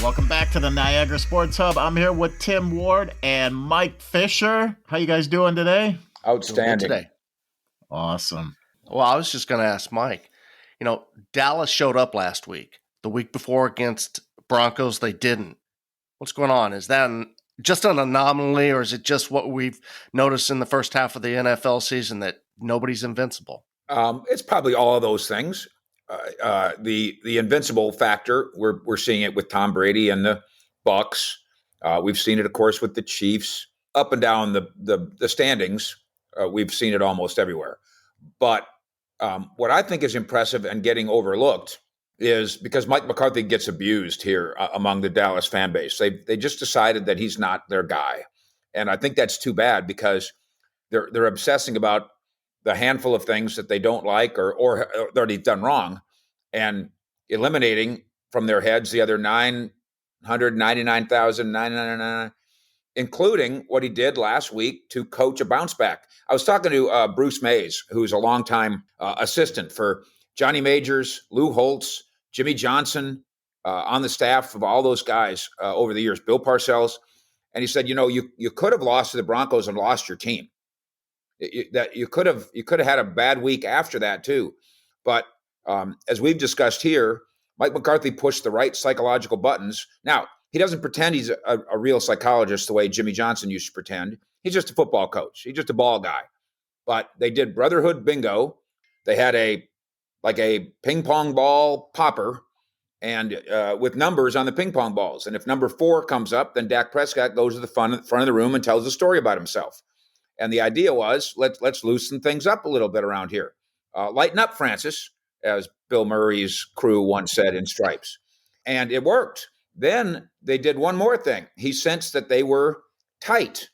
Welcome back to the Niagara Sports Hub. I'm here with Tim Ward and Mike Fisher. How you guys doing today? Outstanding. Today. Awesome. Well, I was just going to ask Mike. Dallas showed up last week. The week before against Broncos, they didn't. What's going on? Is that just an anomaly, or is it just what we've noticed in the first half of the NFL season that nobody's invincible? It's probably all of those things. The invincible factor, we're seeing it with Tom Brady and the Bucs. We've seen it, of course, with the Chiefs. Up and down the standings, we've seen it almost everywhere. But what I think is impressive and getting overlooked is because Mike McCarthy gets abused here among the Dallas fan base. They just decided that he's not their guy. And I think that's too bad because they're obsessing about the handful of things that they don't like or that he's done wrong and eliminating from their heads the other 999,999, including what he did last week to coach a bounce back. I was talking to Bruce Mays, who's a longtime assistant for Johnny Majors, Lou Holtz, Jimmy Johnson, on the staff of all those guys over the years, Bill Parcells. And he said, you could have lost to the Broncos and lost your team. That you could have had a bad week after that too. But as we've discussed here, Mike McCarthy pushed the right psychological buttons. Now, he doesn't pretend he's a real psychologist the way Jimmy Johnson used to pretend. He's just a football coach. He's just a ball guy. But they did brotherhood bingo. They had a ping pong ball popper and with numbers on the ping pong balls. And if number 4 comes up, then Dak Prescott goes to the front of the room and tells a story about himself. And the idea was, let's loosen things up a little bit around here. Lighten up, Francis, as Bill Murray's crew once said in Stripes. And it worked. Then they did one more thing. He sensed that they were tight,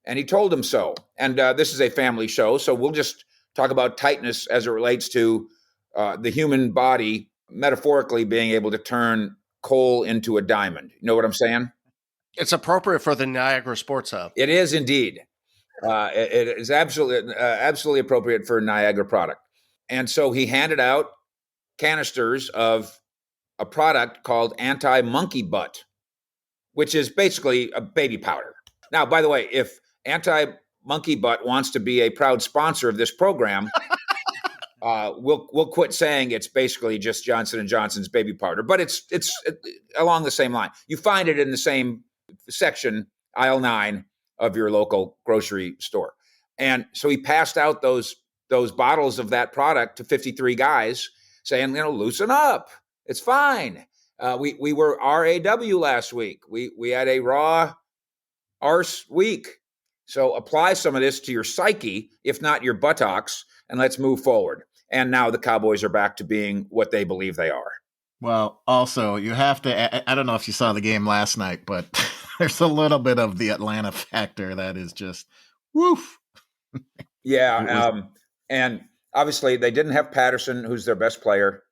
and he told them so. And this is a family show, so we'll just talk about tightness as it relates to the human body metaphorically being able to turn coal into a diamond. You know what I'm saying? It's appropriate for the Niagara Sports Hub. It is indeed. It is absolutely appropriate for a Niagara product. And so he handed out canisters of a product called Anti-Monkey Butt, which is basically a baby powder. Now, by the way, if Anti-Monkey Butt wants to be a proud sponsor of this program, we'll quit saying it's basically just Johnson & Johnson's baby powder, but it's along the same line. You find it in the same section, aisle 9 of your local grocery store. And so he passed out those bottles of that product to 53 guys saying, loosen up. It's fine. We were RAW last week. We had a raw arse week. So apply some of this to your psyche, if not your buttocks, and let's move forward. And now the Cowboys are back to being what they believe they are. Well, also, you have to, I don't know if you saw the game last night, but there's a little bit of the Atlanta factor that is just, woof. Yeah, and obviously they didn't have Patterson, who's their best player,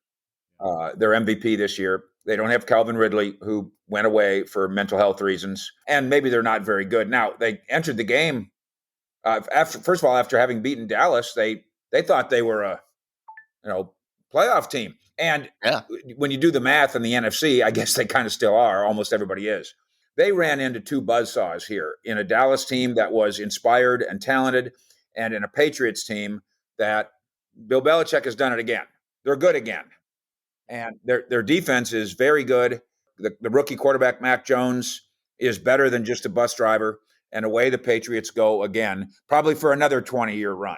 their MVP this year. They don't have Calvin Ridley, who went away for mental health reasons, and maybe they're not very good. Now, they entered the game, after having beaten Dallas, they thought they were a playoff team. And when you do the math in the NFC, I guess they kind of still are. Almost everybody is. They ran into 2 buzzsaws here in a Dallas team that was inspired and talented, and in a Patriots team that Bill Belichick has done it again. They're good again. And their defense is very good. The rookie quarterback, Mac Jones, is better than just a bus driver. And away the Patriots go again, probably for another 20-year run.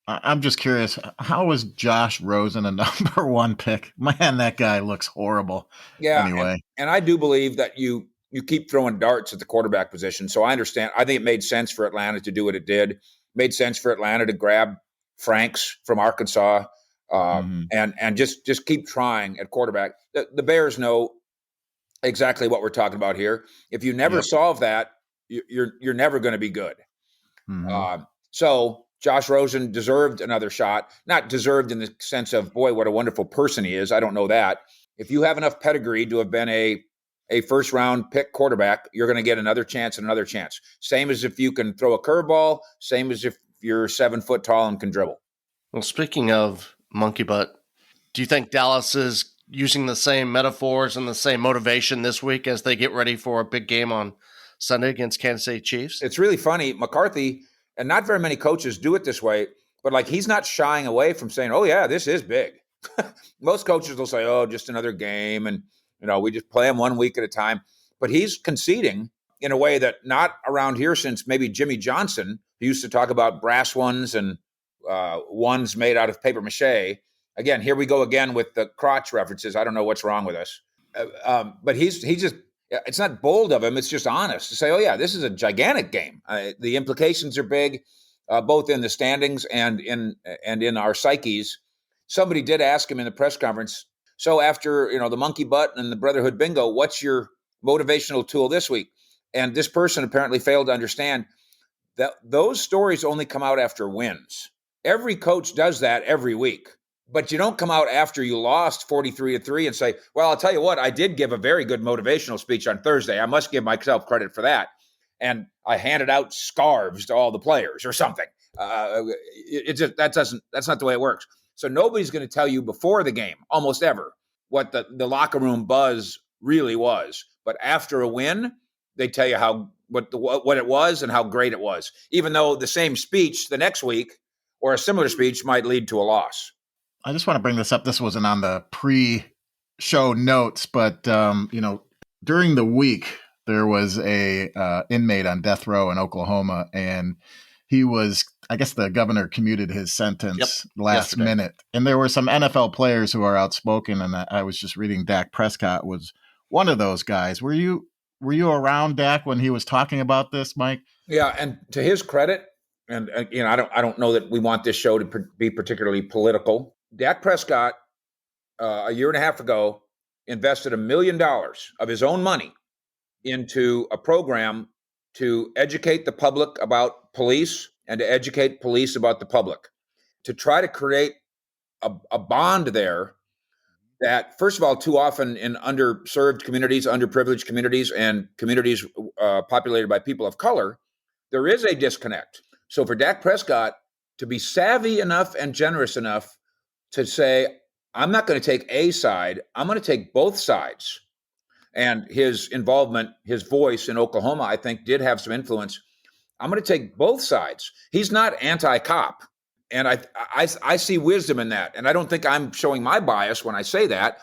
I'm just curious, how was Josh Rosen a number 1 pick? Man, that guy looks horrible. Yeah. Anyway. And I do believe that you keep throwing darts at the quarterback position. So I understand. I think it made sense for Atlanta to do what it did. It made sense for Atlanta to grab Franks from Arkansas and just keep trying at quarterback. The Bears know exactly what we're talking about here. If you never solve that, you're never going to be good. So Josh Rosen deserved another shot. Not deserved in the sense of, boy, what a wonderful person he is. I don't know that. If you have enough pedigree to have been a first-round pick quarterback, you're going to get another chance and another chance. Same as if you can throw a curveball, same as if you're 7 foot tall and can dribble. Well, speaking of monkey butt, do you think Dallas is using the same metaphors and the same motivation this week as they get ready for a big game on Sunday against Kansas City Chiefs? It's really funny. McCarthy, and not very many coaches do it this way, but like he's not shying away from saying, oh, yeah, this is big. Most coaches will say, oh, just another game. And, we just play them 1 week at a time. But he's conceding in a way that not around here since maybe Jimmy Johnson, who used to talk about brass ones and ones made out of paper mache. Again, here we go again with the crotch references. I don't know what's wrong with us. But he just, it's not bold of him. It's just honest to say, oh, yeah, this is a gigantic game. The implications are big, both in the standings and in our psyches. Somebody did ask him in the press conference, so after, the monkey butt and the Brotherhood bingo, what's your motivational tool this week? And this person apparently failed to understand that those stories only come out after wins. Every coach does that every week. But you don't come out after you lost 43-3 and say, well, I'll tell you what, I did give a very good motivational speech on Thursday. I must give myself credit for that. And I handed out scarves to all the players or something. That's not the way it works. So nobody's going to tell you before the game, almost ever, what the locker room buzz really was. But after a win, they tell you what it was and how great it was, even though the same speech the next week or a similar speech might lead to a loss. I just want to bring this up. This wasn't on the pre-show notes, but during the week there was a inmate on death row in Oklahoma, and he was, I guess the governor commuted his sentence last minute. And there were some NFL players who are outspoken, and I was just reading Dak Prescott was one of those guys. Were you around Dak when he was talking about this, Mike? Yeah, and to his credit, and I don't know that we want this show to be particularly political. Dak Prescott, a year and a half ago, invested $1 million of his own money into a program to educate the public about police and to educate police about the public, to try to create a bond there that, first of all, too often in underserved communities, underprivileged communities, and communities populated by people of color, there is a disconnect. So for Dak Prescott to be savvy enough and generous enough to say, I'm not going to take a side, I'm going to take both sides. And his involvement, his voice in Oklahoma, I think, did have some influence. I'm going to take both sides. He's not anti-cop. And I see wisdom in that. And I don't think I'm showing my bias when I say that.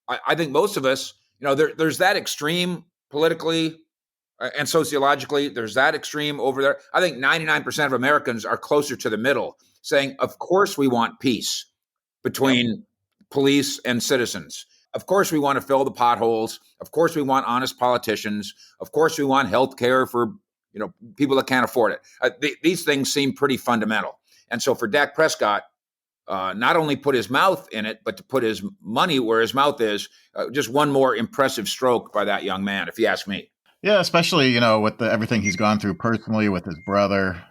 I think most of us, there's that extreme politically and sociologically. There's that extreme over there. I think 99% of Americans are closer to the middle, saying, of course we want peace between police and citizens. Of course, we want to fill the potholes. Of course, we want honest politicians. Of course, we want health care for people that can't afford it. These things seem pretty fundamental. And so for Dak Prescott, not only put his mouth in it, but to put his money where his mouth is, just one more impressive stroke by that young man, if you ask me. Yeah, especially, with everything he's gone through personally with his brother.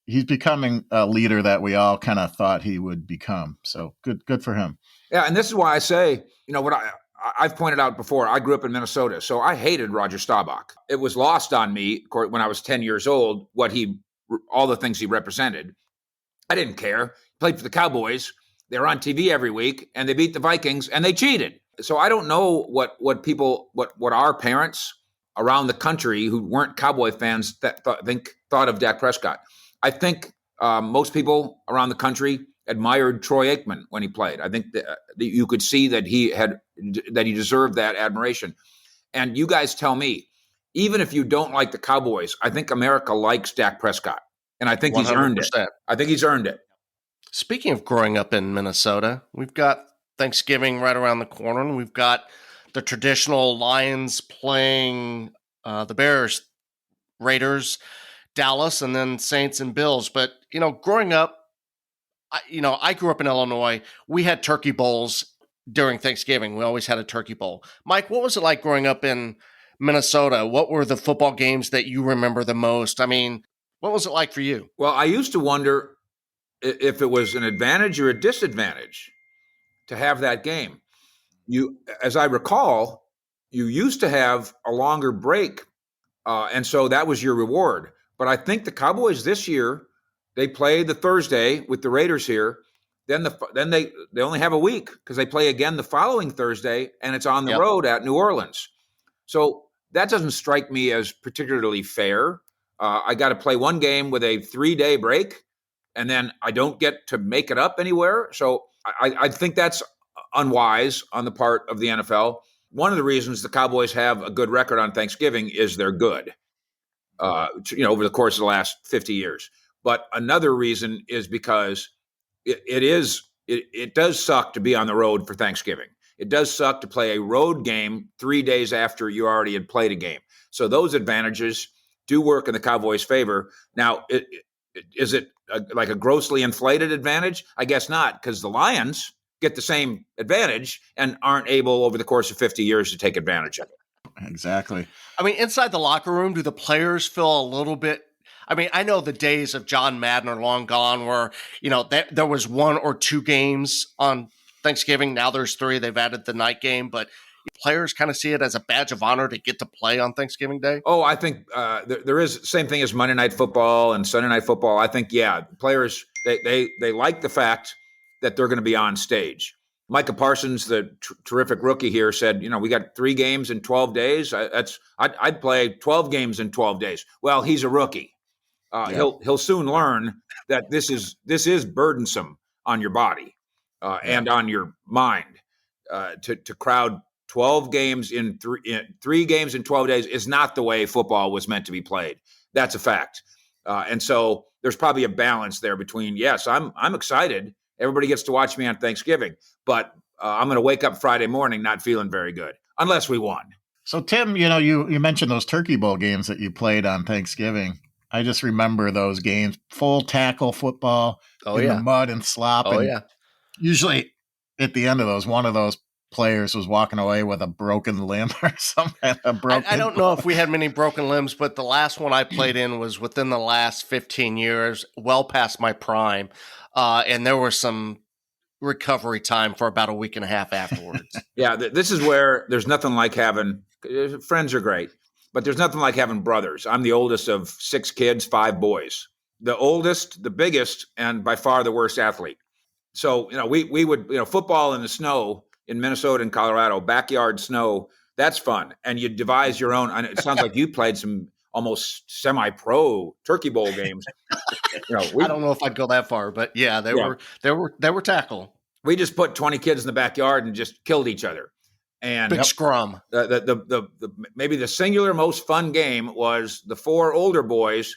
He's becoming a leader that we all kind of thought he would become. So good for him. Yeah, and this is why I say, what I've pointed out before, I grew up in Minnesota, so I hated Roger Staubach. It was lost on me when I was 10 years old, all the things he represented. I didn't care. He played for the Cowboys. They were on TV every week, and they beat the Vikings, and they cheated. So I don't know what our parents around the country who weren't Cowboy fans thought of Dak Prescott. I think most people around the country admired Troy Aikman when he played. I think that you could see that he deserved that admiration. And you guys tell me, even if you don't like the Cowboys, I think America likes Dak Prescott, and I think 100%. He's earned it. I think he's earned it. Speaking of growing up in Minnesota, we've got Thanksgiving right around the corner, and we've got the traditional Lions playing the Bears, Raiders, Dallas, and then Saints and Bills. But, growing up, I grew up in Illinois. We had turkey bowls during Thanksgiving. We always had a turkey bowl. Mike, what was it like growing up in Minnesota? What were the football games that you remember the most? I mean, what was it like for you? Well, I used to wonder if it was an advantage or a disadvantage to have that game. As I recall, you used to have a longer break, and so that was your reward. But I think the Cowboys this year, they play the Thursday with the Raiders here. then they only have a week because they play again the following Thursday, and it's on the road at New Orleans. So that doesn't strike me as particularly fair. I got to play one game with a 3-day break, and then I don't get to make it up anywhere. So I think that's unwise on the part of the NFL. One of the reasons the Cowboys have a good record on Thanksgiving is they're good, over the course of the last 50 years. But another reason is because it does suck to be on the road for Thanksgiving. It does suck to play a road game 3 days after you already had played a game. So those advantages do work in the Cowboys' favor. Now, is it like a grossly inflated advantage? I guess not, because the Lions get the same advantage and aren't able over the course of 50 years to take advantage of it. Exactly. I mean, inside the locker room, do the players feel a little bit? I mean, I know the days of John Madden are long gone where, there was 1 or 2 games on Thanksgiving. Now there's 3. They've added the night game, but players kind of see it as a badge of honor to get to play on Thanksgiving Day. Oh, I think there is the same thing as Monday Night Football and Sunday Night Football. I think, players, they like the fact that they're going to be on stage. Micah Parsons, the terrific rookie here, said, we got 3 games in 12 days. I'd play 12 games in 12 days. Well, he's a rookie. He'll soon learn that this is burdensome on your body and on your mind. To crowd 12 games in 3 games in 12 days is not the way football was meant to be played. That's a fact. And so there's probably a balance there between, yes, I'm excited. Everybody gets to watch me on Thanksgiving, but I'm going to wake up Friday morning not feeling very good unless we won. So Tim, you mentioned those Turkey Bowl games that you played on Thanksgiving. I just remember those games, full tackle football in the mud and slop. Usually at the end of those, one of those players was walking away with a broken limb or something. I don't know if we had many broken limbs, but the last one I played in was within the last 15 years, well past my prime. And there was some recovery time for about a week and a half afterwards. This is where there's nothing like having friends are great, but there's nothing like having brothers. I'm the oldest of 6 kids, 5 boys. The oldest, the biggest, and by far the worst athlete. So, we would, football in the snow in Minnesota and Colorado, backyard snow, that's fun. And you devise your own. And it sounds like you played some almost semi-pro Turkey Bowl games. I don't know if I'd go that far, but they were tackle. We just put 20 kids in the backyard and just killed each other. And big scrum. The maybe the singular most fun game was the 4 older boys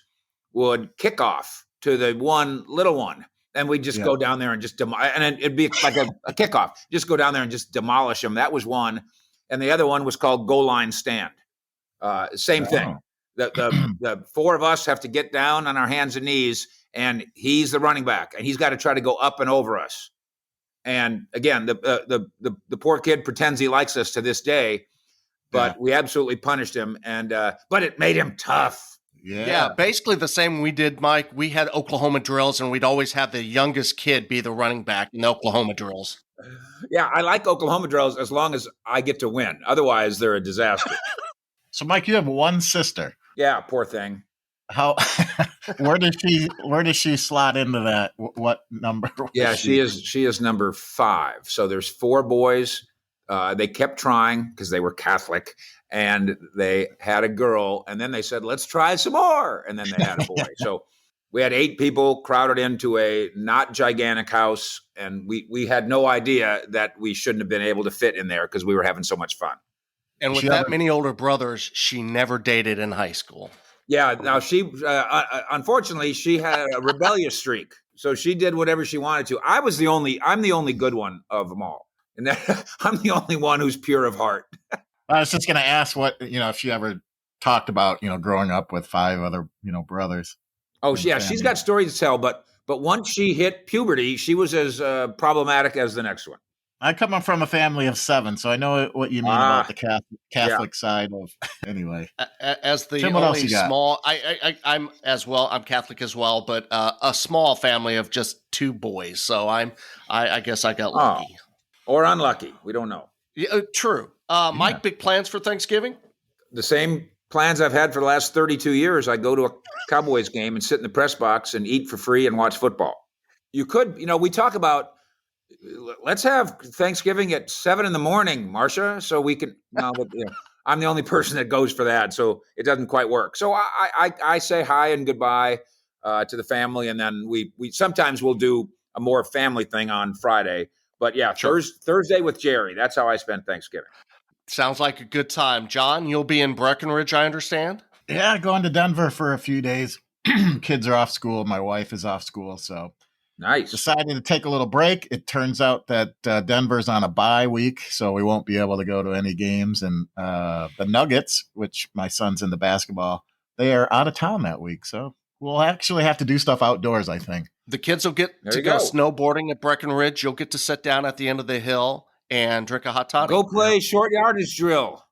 would kick off to the one little one. And we'd just go down there and just and it'd be like a kickoff. Just go down there and just demolish them. That was one. And the other one was called goal line stand. Same thing. The 4 of us have to get down on our hands and knees, and he's the running back, and he's got to try to go up and over us. And again, the poor kid pretends he likes us to this day, but we absolutely punished him, and but it made him tough. Yeah, basically the same we did, Mike. We had Oklahoma drills, and we'd always have the youngest kid be the running back in the Oklahoma drills. Yeah, I like Oklahoma drills as long as I get to win. Otherwise, they're a disaster. So, Mike, you have one sister. Yeah, poor thing. How? Where does she slot into that? What number? Yeah, she is number 5. So there's 4 boys. They kept trying because they were Catholic, and they had a girl, and then they said, let's try some more. And then they had a boy. So we had 8 people crowded into a not gigantic house, and we had no idea that we shouldn't have been able to fit in there because we were having so much fun. And with that many older brothers, she never dated in high school. Yeah. Now she, unfortunately, she had a rebellious streak. So she did whatever she wanted to. I'm the only good one of them all. And I'm the only one who's pure of heart. I was just going to ask if she ever talked about, growing up with 5 other, brothers. Oh, yeah. She's got stories to tell, but once she hit puberty, she was as problematic as the next one. I come from a family of 7, so I know what you mean about the Catholic side of. Anyway, as the Tim, only small, I'm as well. I'm Catholic as well, but a small family of just 2 boys. So I guess I got lucky or unlucky. We don't know. Yeah, true. Mike, big plans for Thanksgiving? The same plans I've had for the last 32 years. I go to a Cowboys game and sit in the press box and eat for free and watch football. You could, we talk about let's have Thanksgiving at 7 a.m, Marcia, so we can. No, but I'm the only person that goes for that, so it doesn't quite work. So I say hi and goodbye to the family, and then we sometimes we'll do a more family thing on Friday. But yeah, Sure. Thursday with Jerry. That's how I spend Thanksgiving. Sounds like a good time. John, you'll be in Breckenridge, I understand? Yeah, going to Denver for a few days. Kids are off school. My wife is off school, so Nice. decided to take a little break. It turns out that Denver's on a bye week, so we won't be able to go to any games. And the Nuggets, which my son's into basketball, they are out of town that week. So we'll actually have to do stuff outdoors, I think. The kids will get to go snowboarding at Breckenridge. You'll get to sit down at the end of the hill and drink a hot toddy. Go play short yardage drill.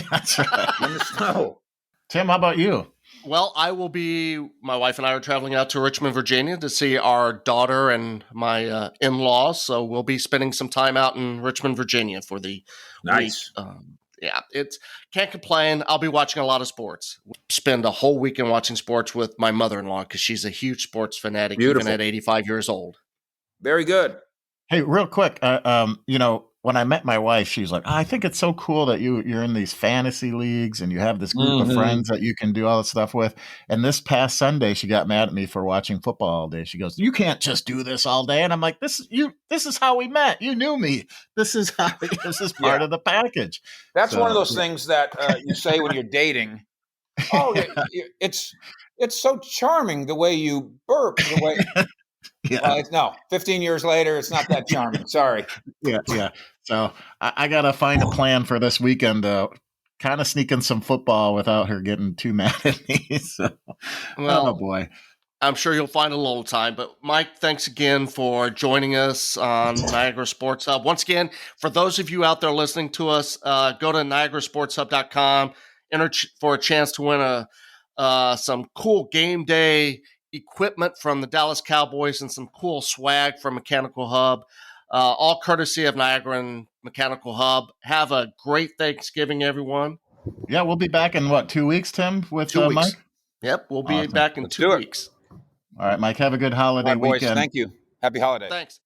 That's right. In the snow. Tim, how about you? Well, my wife and I are traveling out to Richmond, Virginia to see our daughter and my in-laws. So we'll be spending some time out in Richmond, Virginia for the nice week. Can't complain. I'll be watching a lot of sports. Spend a whole weekend watching sports with my mother-in-law because she's a huge sports fanatic, even at 85 years old. Very good. Hey, real quick, when I met my wife, she was like, I think it's so cool that you're in these fantasy leagues and you have this group of friends that you can do all this stuff with. And this past Sunday, she got mad at me for watching football all day. She goes, you can't just do this all day. And I'm like, this is how we met. You knew me. This is part of the package. That's one of those things that you say when you're dating. Oh, it's so charming the way you burp. The way. Yeah. No, 15 years later, it's not that charming. Sorry. Yeah. So I got to find a plan for this weekend to kind of sneak in some football without her getting too mad at me. So, oh boy. I'm sure you'll find a little time. But Mike, thanks again for joining us on Niagara Sports Hub. Once again, for those of you out there listening to us, go to NiagaraSportsHub.com, enter for a chance to win some cool game day equipment from the Dallas Cowboys and some cool swag from Mechanical Hub, all courtesy of Niagara and Mechanical Hub. Have a great Thanksgiving, everyone. Yeah, we'll be back in 2 weeks, Tim, with 2 weeks. Mike? Yep, we'll be back in 2 weeks. All right, Mike, have a good holiday weekend. Boys, thank you. Happy holidays. Thanks.